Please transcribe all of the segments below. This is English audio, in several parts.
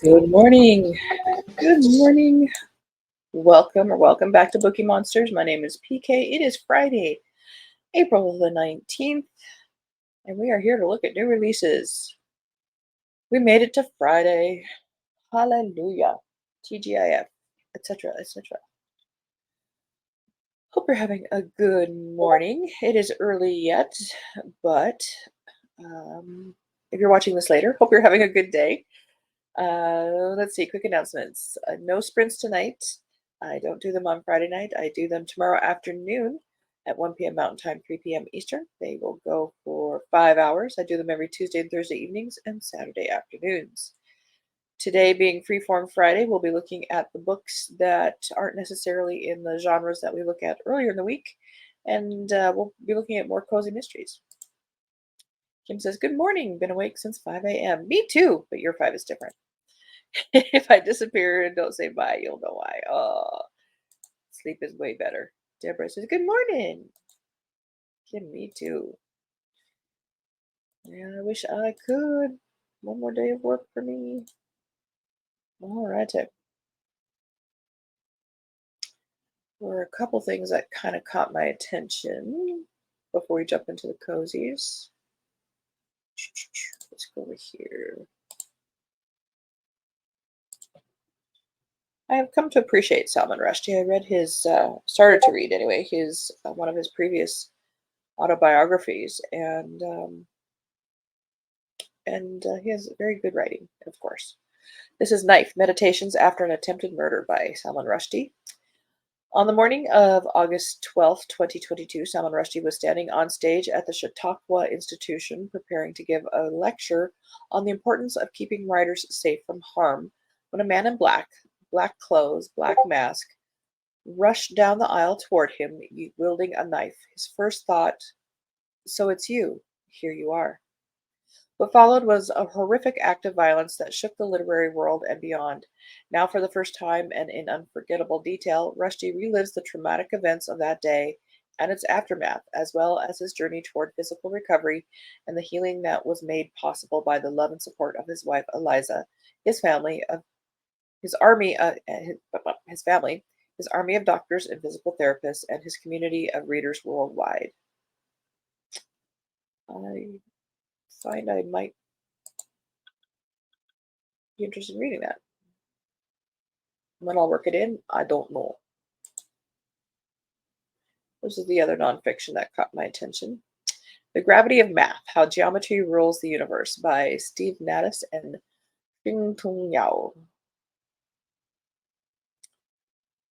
Good morning. Good morning. Welcome back to Bookeemonsters. My name is PK. It is Friday, April the 19th, and we are here to look at new releases. We made it to Friday. Hallelujah. TGIF, etc., etc. Hope you're having a good morning. It is early yet, but if you're watching this later, hope you're having a good day. Let's see, quick announcements. No sprints tonight. I don't do them on Friday night. I do them tomorrow afternoon at 1 p.m. Mountain Time, 3 p.m. Eastern. They will go for 5 hours. I do them every Tuesday and Thursday evenings and Saturday afternoons. Today, being Freeform Friday, we'll be looking at the books that aren't necessarily in the genres that we look at earlier in the week, and we'll be looking at more cozy mysteries. Kim says, "Good morning. Been awake since 5 a.m. Me too, but your 5 is different." If I disappear and don't say bye, you'll know why. Oh, sleep is way better. Deborah says, "Good morning." Kim, me too. Yeah, I wish I could. One more day of work for me. All right. There were a couple things that kind of caught my attention before we jump into the cozies. Let's go over here. I have come to appreciate Salman Rushdie. I read his, started to read anyway, his one of his previous autobiographies, and he has very good writing, of course. This is Knife, Meditations After an Attempted Murder by Salman Rushdie. On the morning of August 12th, 2022, Salman Rushdie was standing on stage at the Chautauqua Institution preparing to give a lecture on the importance of keeping writers safe from harm when a man in black clothes, black mask, rushed down the aisle toward him, wielding a knife. His first thought, "So it's you. Here you are." What followed was a horrific act of violence that shook the literary world and beyond. Now, for the first time and in unforgettable detail, Rushdie relives the traumatic events of that day and its aftermath, as well as his journey toward physical recovery and the healing that was made possible by the love and support of his wife Eliza, his family of his army, his family, his army of doctors and physical therapists, and his community of readers worldwide. I find I might be interested in reading that. When I'll work it in, I don't know. This is the other nonfiction that caught my attention. The Gravity of Math, How Geometry Rules the Universe by Steve Naddis and Bing-Tung Yao.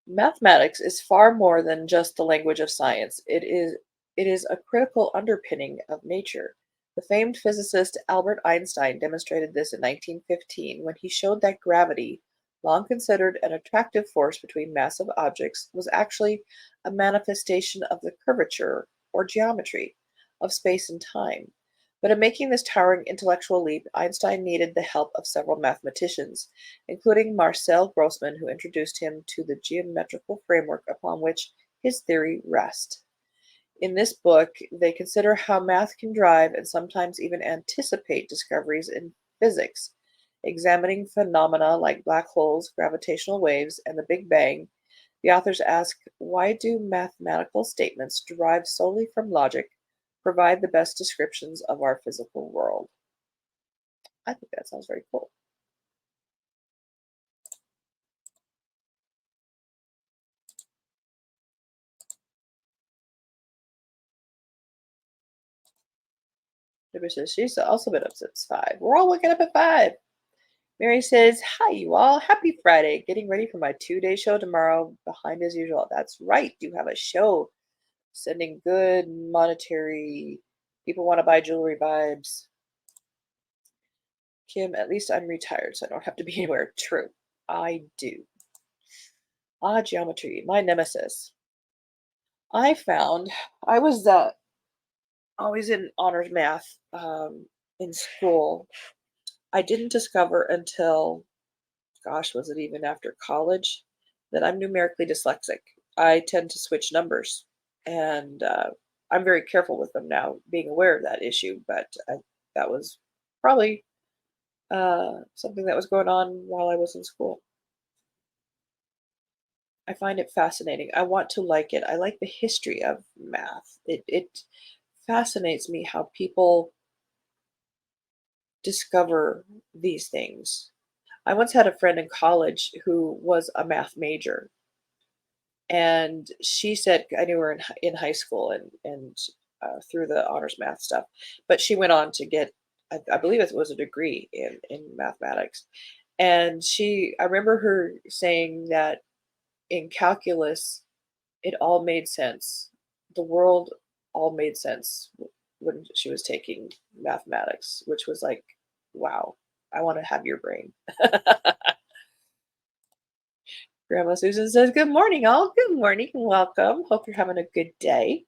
Mathematics is far more than just the language of science. It is a critical underpinning of nature. The famed physicist Albert Einstein demonstrated this in 1915 when he showed that gravity, long considered an attractive force between massive objects, was actually a manifestation of the curvature, or geometry, of space and time. But in making this towering intellectual leap, Einstein needed the help of several mathematicians, including Marcel Grossmann, who introduced him to the geometrical framework upon which his theory rests. In this book, they consider how math can drive and sometimes even anticipate discoveries in physics. Examining phenomena like black holes, gravitational waves, and the Big Bang, the authors ask, why do mathematical statements derived solely from logic provide the best descriptions of our physical world? I think that sounds very cool. Deborah says she's also been up since 5. We're all waking up at 5. Mary says, hi, you all. Happy Friday. Getting ready for my 2-day show tomorrow. Behind as usual. That's right. You have a show. Sending good monetary, people want to buy jewelry vibes. Kim, at least I'm retired, so I don't have to be anywhere. True. I do. Geometry, my nemesis. I found I was always in honors math in school. I didn't discover until, gosh, was it even after college, that I'm numerically dyslexic. I tend to switch numbers, and I'm very careful with them now, being aware of that issue, but that was probably something that was going on while I was in school. I find it fascinating. I want to like it. I like the history of math. It fascinates me how people discover these things. I once had a friend in college who was a math major, and she said I knew her in high school and through the honors math stuff, but she went on to get I believe it was a degree in mathematics, and I remember her saying that in calculus it all made sense. The world all made sense when she was taking mathematics, which was like, wow, I want to have your brain. Grandma Susan says, "Good morning, all. Good morning. Welcome. Hope you're having a good day."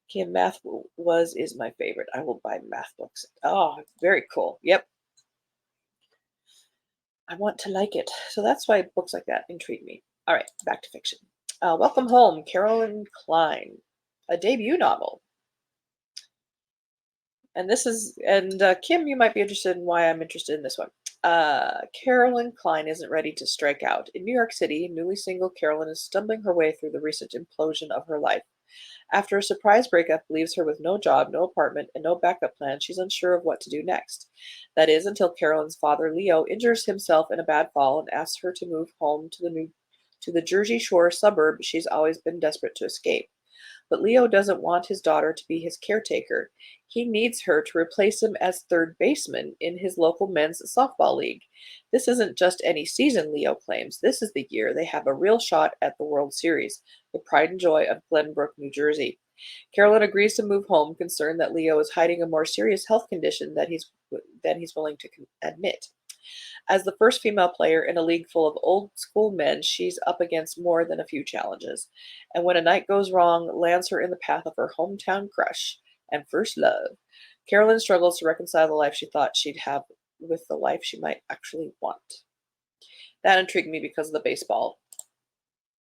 Kim, is my favorite. I will buy math books. Oh, very cool. Yep. I want to like it. So that's why books like that intrigue me. All right, back to fiction. Welcome Home, Carolyn Klein, a debut novel. And Kim, you might be interested in why I'm interested in this one. Carolyn Klein isn't ready to strike out. In New York City, newly single Carolyn is stumbling her way through the recent implosion of her life. After a surprise breakup leaves her with no job, no apartment, and no backup plan, she's unsure of what to do next. That is until Carolyn's father, Leo, injures himself in a bad fall and asks her to move home to the Jersey Shore suburb she's always been desperate to escape. But Leo doesn't want his daughter to be his caretaker. He needs her to replace him as third baseman in his local men's softball league. This isn't just any season, Leo claims. This is the year they have a real shot at the World Series, the pride and joy of Glenbrook, New Jersey. Carolyn agrees to move home, concerned that Leo is hiding a more serious health condition than he's willing to admit. As the first female player in a league full of old school men, she's up against more than a few challenges. And when a night goes wrong, lands her in the path of her hometown crush and first love. Carolyn struggles to reconcile the life she thought she'd have with the life she might actually want. That intrigued me because of the baseball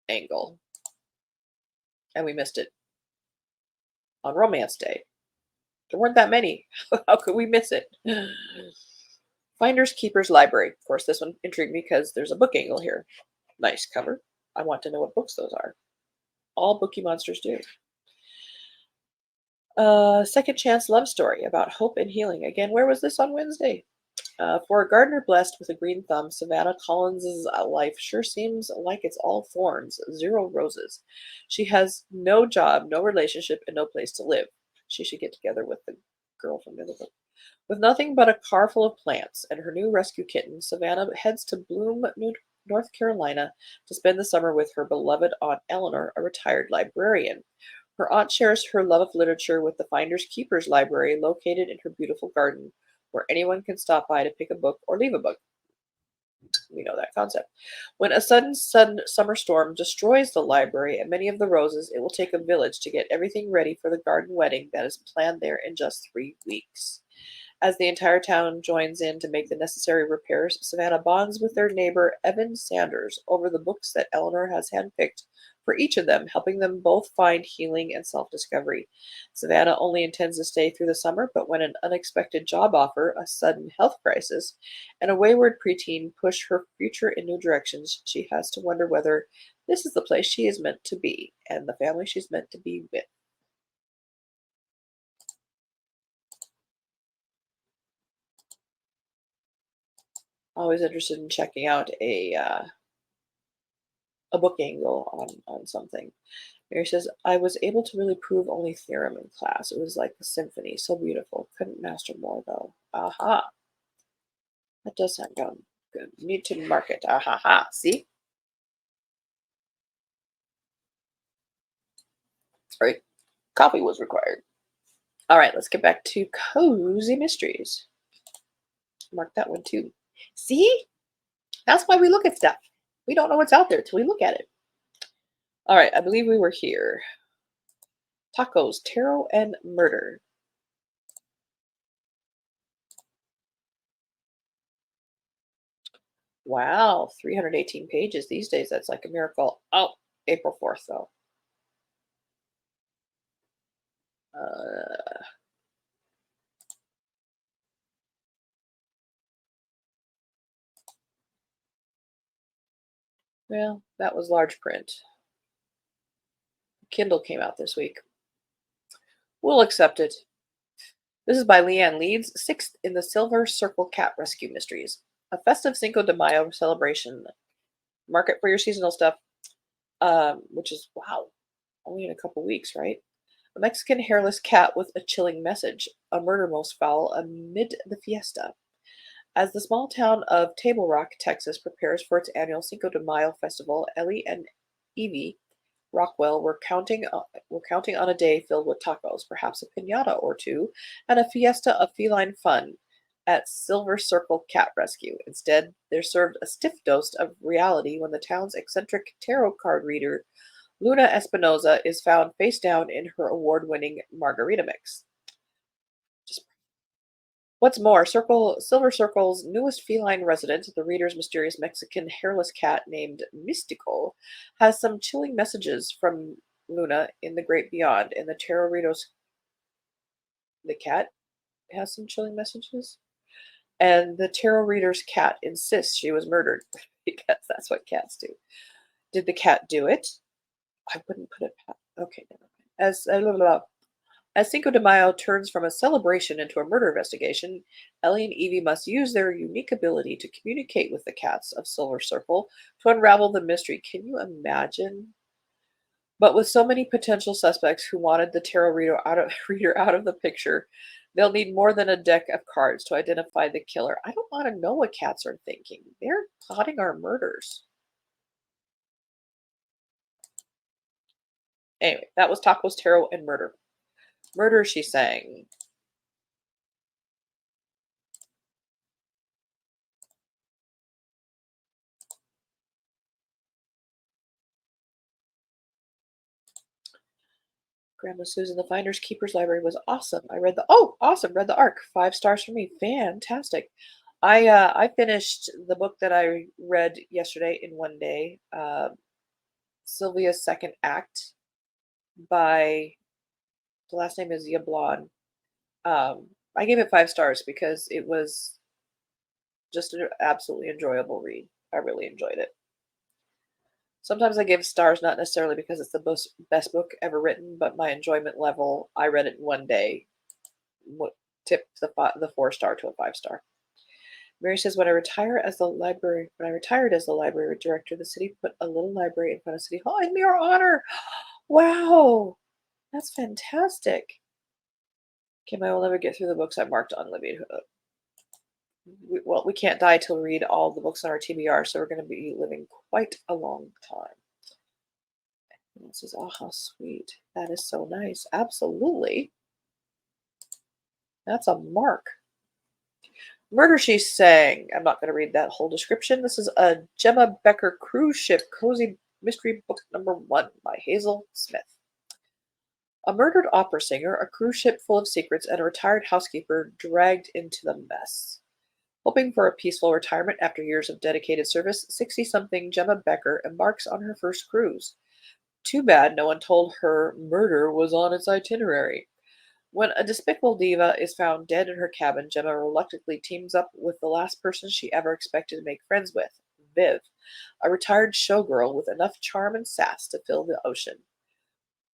angle, and we missed it on Romance Day. There weren't that many. How could we miss it? Finders Keepers Library. Of course, this one intrigued me because there's a book angle here. Nice cover. I want to know what books those are. All Bookeemonsters do. Second Chance Love Story about hope and healing. Again, where was this on Wednesday? For a gardener blessed with a green thumb, Savannah Collins's life sure seems like it's all thorns, zero roses. She has no job, no relationship, and no place to live. She should get together with the girl from the other book. With nothing but a car full of plants and her new rescue kitten, Savannah heads to Bloom, North Carolina to spend the summer with her beloved Aunt Eleanor, a retired librarian. Her aunt shares her love of literature with the Finders Keepers Library located in her beautiful garden, where anyone can stop by to pick a book or leave a book. We know that concept. When a sudden summer storm destroys the library and many of the roses, it will take a village to get everything ready for the garden wedding that is planned there in just 3 weeks. As the entire town joins in to make the necessary repairs, Savannah bonds with their neighbor Evan Sanders over the books that Eleanor has handpicked for each of them, helping them both find healing and self discovery. Savannah only intends to stay through the summer, but when an unexpected job offer, a sudden health crisis, and a wayward preteen push her future in new directions, she has to wonder whether this is the place she is meant to be and the family she's meant to be with. Always interested in checking out a book angle on something. Mary says, I was able to really prove only theorem in class. It was like a symphony, so beautiful. Couldn't master more though. Aha. That does sound good. Need to mark it. Aha ha. See? All right. Copy was required. All right, let's get back to cozy mysteries. Mark that one too. See? That's why we look at stuff. We don't know what's out there till we look at it. All right, I believe we were here. Tacos, tarot, and murder. Wow, 318 pages these days. That's like a miracle. Oh, April 4th, though. Uh, Well, that was large print. Kindle came out this week. We'll accept it. This is by Leanne Leeds, sixth in the Silver Circle Cat Rescue Mysteries. A festive Cinco de Mayo celebration. Market for your seasonal stuff, which is, wow, only in a couple weeks, right? A Mexican hairless cat with a chilling message. A murder most foul amid the fiesta. As the small town of Table Rock, Texas prepares for its annual Cinco de Mayo festival, Ellie and Evie Rockwell were counting on a day filled with tacos, perhaps a piñata or two, and a fiesta of feline fun at Silver Circle Cat Rescue. Instead, they're served a stiff dose of reality when the town's eccentric tarot card reader, Luna Espinoza, is found face down in her award-winning margarita mix. Just What's more, Silver Circle's newest feline resident, the reader's mysterious Mexican hairless cat named Mystico, has some chilling messages from Luna in the great beyond. And the cat has some chilling messages. And the tarot reader's cat insists she was murdered because that's what cats do. Did the cat do it? I wouldn't put it past. Okay, never mind. As Cinco de Mayo turns from a celebration into a murder investigation, Ellie and Evie must use their unique ability to communicate with the cats of Silver Circle to unravel the mystery. Can you imagine? But with so many potential suspects who wanted the tarot reader out of the picture, they'll need more than a deck of cards to identify the killer. I don't want to know what cats are thinking. They're plotting our murders. Anyway, that was Tacos, Tarot, and Murder. Murder, she sang. Grandma Susan, the Finders Keepers library was awesome. Awesome. Read the Ark. 5 stars for me. Fantastic. I finished the book that I read yesterday in one day. Sylvia's Second Act by the last name is Yablon. I gave it 5 stars because it was just an absolutely enjoyable read. I really enjoyed it. Sometimes I give stars not necessarily because it's the best book ever written, but my enjoyment level. I read it in one day. Tipped the 4 star to a 5 star. Mary says, when I retired as the library director, the city put a little library in front of City Hall in your honor. Wow, that's fantastic. Kim, I will never get through the books I marked on Libby. We can't die till we read all the books on our TBR, so we're going to be living quite a long time. And this is, oh, how sweet. That is so nice. Absolutely. That's a mark. Murder She Sang. I'm not going to read that whole description. This is a Gemma Becker cruise ship cozy mystery book #1 by Hazel Smith. A murdered opera singer, a cruise ship full of secrets, and a retired housekeeper dragged into the mess. Hoping for a peaceful retirement after years of dedicated service, 60-something Gemma Becker embarks on her first cruise. Too bad no one told her murder was on its itinerary. When a despicable diva is found dead in her cabin, Gemma reluctantly teams up with the last person she ever expected to make friends with, Viv, a retired showgirl with enough charm and sass to fill the ocean.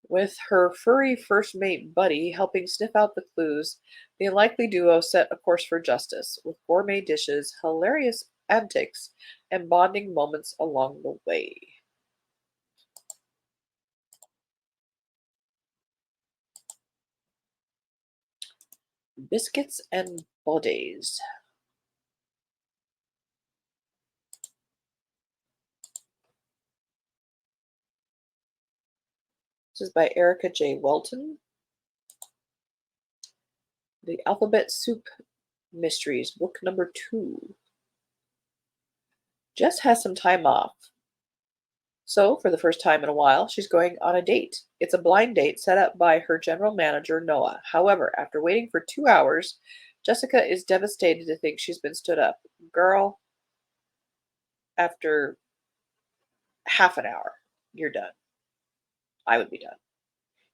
With her furry first mate Buddy helping sniff out the clues, the unlikely duo set a course for justice, with gourmet dishes, hilarious antics, and bonding moments along the way. Biscuits and Bodies. This is by Erica J. Welton. The Alphabet Soup Mysteries, book #2. Jess has some time off. So, for the first time in a while, she's going on a date. It's a blind date set up by her general manager, Noah. However, after waiting for 2 hours, Jessica is devastated to think she's been stood up. Girl, after half an hour, you're done. I would be done.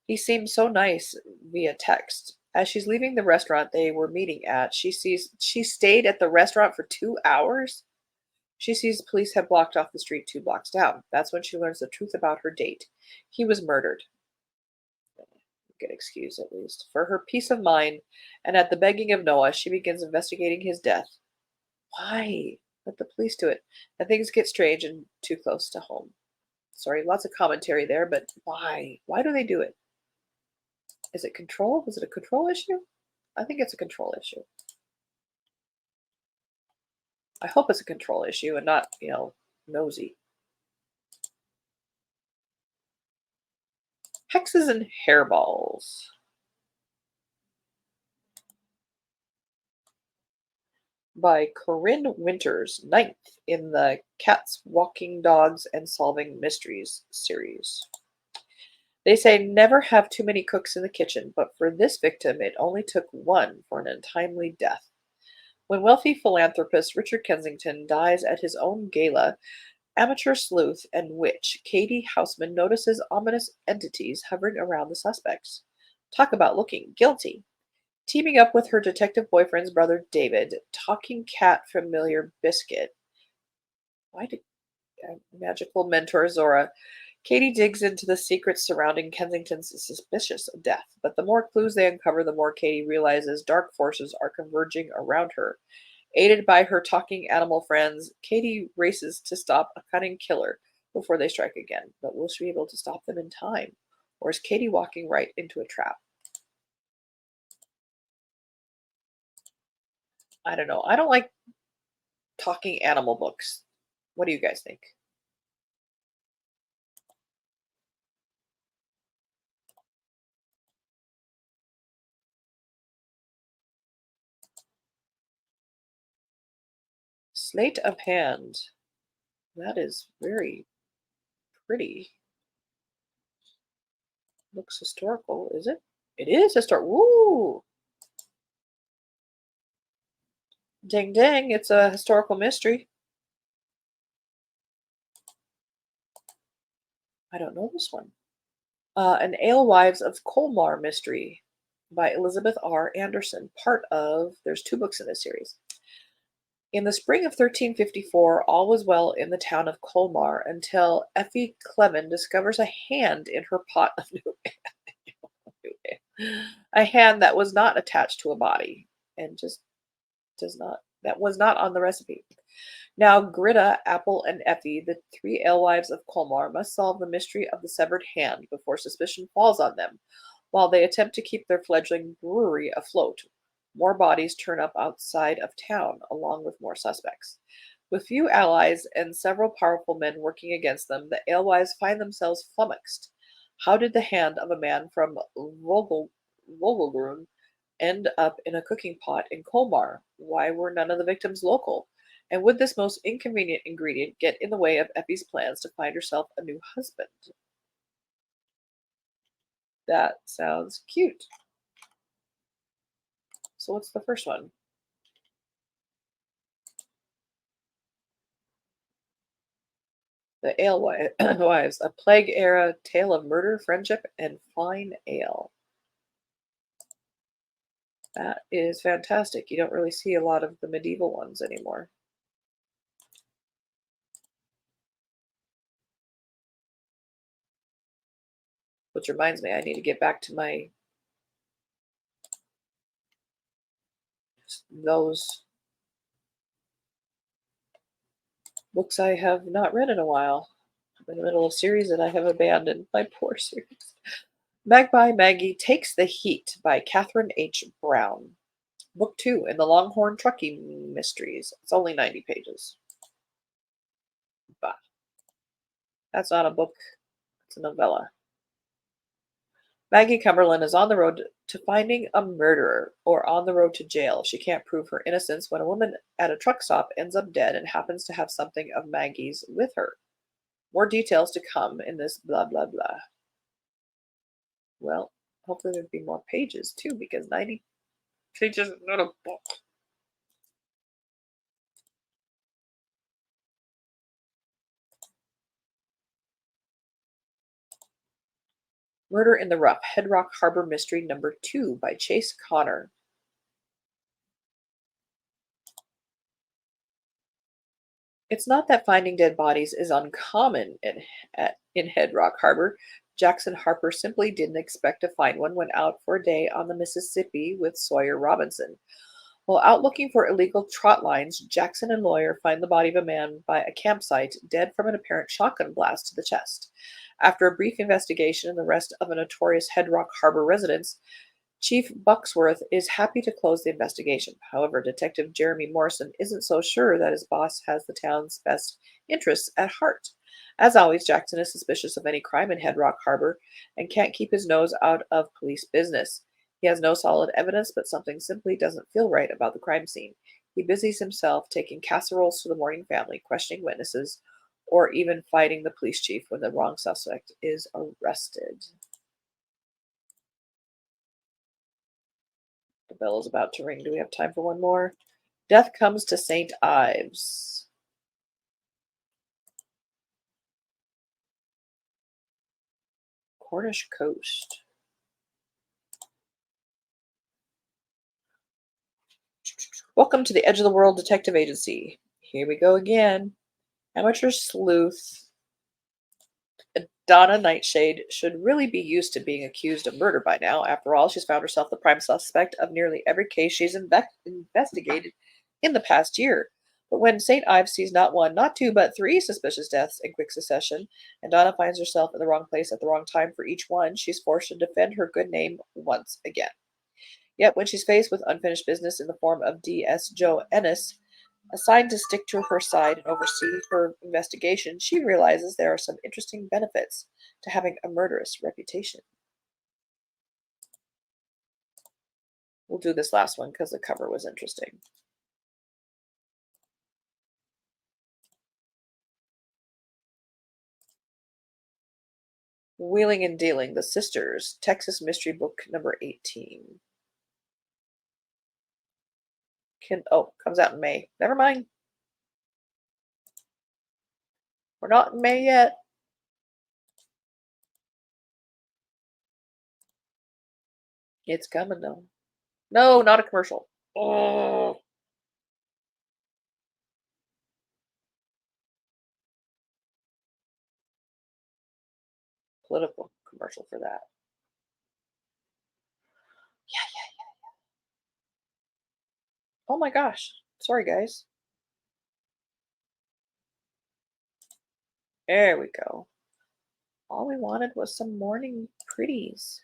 He seemed so nice via text. As she's leaving the restaurant they were meeting at, she sees she stayed at the restaurant for 2 hours. She sees police have blocked off the street 2 blocks down. That's when she learns the truth about her date. He was murdered. Get excused at least. For her peace of mind, and at the begging of Noah, she begins investigating his death. Why? Let the police do it. And things get strange and too close to home. Sorry, lots of commentary there, but why? Why do they do it? Is it control? Is it a control issue? I think it's a control issue. I hope it's a control issue and not, nosy. Hexes and hairballs by Corinne Winters, ninth in the Cats, Walking Dogs, and Solving Mysteries series. They say never have too many cooks in the kitchen, but for this victim, it only took one for an untimely death. When wealthy philanthropist Richard Kensington dies at his own gala, amateur sleuth and witch Katie Houseman notices ominous entities hovering around the suspects. Talk about looking guilty. Teaming up with her detective boyfriend's brother David, talking cat familiar Biscuit. Why did magical mentor Zora? Katie digs into the secrets surrounding Kensington's suspicious death, but the more clues they uncover, the more Katie realizes dark forces are converging around her. Aided by her talking animal friends, Katie races to stop a cunning killer before they strike again. But will she be able to stop them in time? Or is Katie walking right into a trap? I don't know. I don't like talking animal books. What do you guys think? Slate of Hand. That is very pretty. Looks historical, is it? It is historical. Woo! Ding ding, it's a historical mystery. I don't know this one. An Alewives of Colmar mystery by Elizabeth R. Anderson. There's 2 books in this series. In the spring of 1354, all was well in the town of Colmar until Effie Clement discovers a hand in her pot of new a hand that was not attached to a body and just that was not on the recipe. Now Grida, Apple, and Effie, the 3 alewives of Colmar, must solve the mystery of the severed hand before suspicion falls on them, while they attempt to keep their fledgling brewery afloat. More bodies turn up outside of town, along with more suspects. With few allies and several powerful men working against them, the alewives find themselves flummoxed. How did the hand of a man from Vogelgrun end up in a cooking pot in Colmar? Why were none of the victims local? And would this most inconvenient ingredient get in the way of Effie's plans to find herself a new husband? That sounds cute. So what's the first one? The Alewives, a plague era tale of murder, friendship, and fine ale. That is fantastic. You don't really see a lot of the medieval ones anymore. Which reminds me, I need to get back to those books I have not read in a while. I'm in the middle of a series that I have abandoned. My poor series. Magpie Maggie Takes the Heat by Catherine H. Brown. Book 2 in the Longhorn Trucking Mysteries. It's only 90 pages. Bah, that's not a book, it's a novella. Maggie Cumberland is on the road to finding a murderer or on the road to jail. She can't prove her innocence when a woman at a truck stop ends up dead and happens to have something of Maggie's with her. More details to come in this blah blah blah. Well, hopefully there'd be more pages too, because 90 pages is not a book. Murder in the Rough, Headrock Harbor Mystery number 2 by Chase Connor. It's not that finding dead bodies is uncommon in Head Rock Harbor. Jackson Harper simply didn't expect to find one when out for a day on the Mississippi with Sawyer Robinson. While out looking for illegal trot lines, Jackson and Lawyer find the body of a man by a campsite, dead from an apparent shotgun blast to the chest. After a brief investigation and the arrest of a notorious Head Rock Harbor resident, Chief Bucksworth is happy to close the investigation. However, Detective Jeremy Morrison isn't so sure that his boss has the town's best interests at heart. As always, Jackson is suspicious of any crime in Head Rock Harbor and can't keep his nose out of police business. He has no solid evidence, but something simply doesn't feel right about the crime scene. He busies himself taking casseroles to the mourning family, questioning witnesses, or even fighting the police chief when the wrong suspect is arrested. The bell is about to ring. Do we have time for one more? Death comes to St. Ives. Cornish coast. Welcome to the Edge of the World Detective Agency. Here we go again. Amateur sleuth Donna Nightshade should really be used to being accused of murder by now. After all, she's found herself the prime suspect of nearly every case she's investigated in the past year. But when St. Ives sees not one, not two, but three suspicious deaths in quick succession, and Donna finds herself in the wrong place at the wrong time for each one, she's forced to defend her good name once again. Yet when she's faced with unfinished business in the form of D.S. Joe Ennis, assigned to stick to her side and oversee her investigation, she realizes there are some interesting benefits to having a murderous reputation. We'll do this last one because the cover was interesting. Wheeling and Dealing, The Sisters, Texas Mystery Book number 18. Comes out in May. Never mind. We're not in May yet. It's coming though. No, not a commercial. Oh, political commercial for that. Yeah. Oh my gosh. Sorry, guys. There we go. All we wanted was some morning pretties.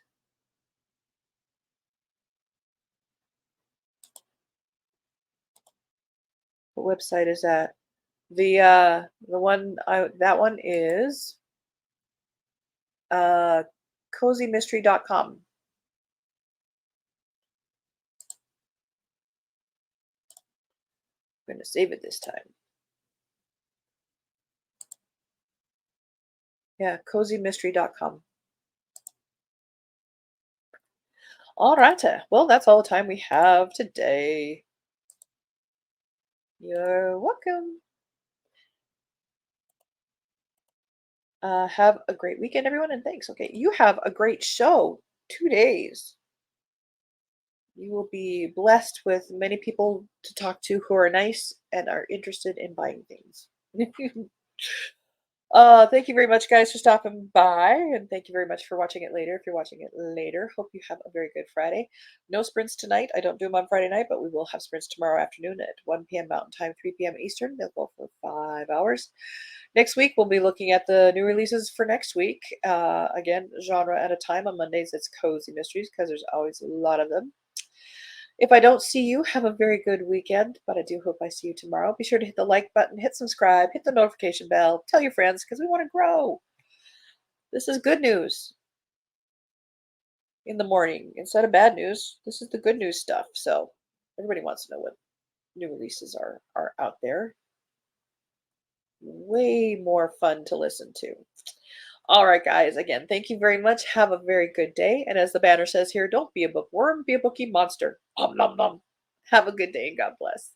What website is that? The one I that one is uh cozymystery.com. I'm gonna save it this time. Yeah, cozymystery.com. All right. Well, that's all the time we have today. You're welcome. Have a great weekend, everyone, and thanks. Okay, you have a great show. 2 days. You will be blessed with many people to talk to who are nice and are interested in buying things. Thank you very much, guys, for stopping by, and thank you very much for watching it later. If you're watching it later, hope you have a very good Friday. No sprints tonight. I don't do them on Friday night, but we will have sprints tomorrow afternoon at 1 p.m. Mountain Time, 3 p.m. Eastern. They'll go for 5 hours. Next week, we'll be looking at the new releases for next week. Again, genre at a time. On Mondays, it's Cozy Mysteries because there's always a lot of them. If I don't see you, have a very good weekend, but I do hope I see you tomorrow. Be sure to hit the like button, hit subscribe, hit the notification bell, tell your friends because we want to grow. This is good news in the morning instead of bad news. This is the good news stuff. So everybody wants to know what new releases are out there. Way more fun to listen to. All right, guys. Again, thank you very much. Have a very good day. And as the banner says here, don't be a bookworm, be a bookie monster. Nom nom nom. Have a good day and God bless.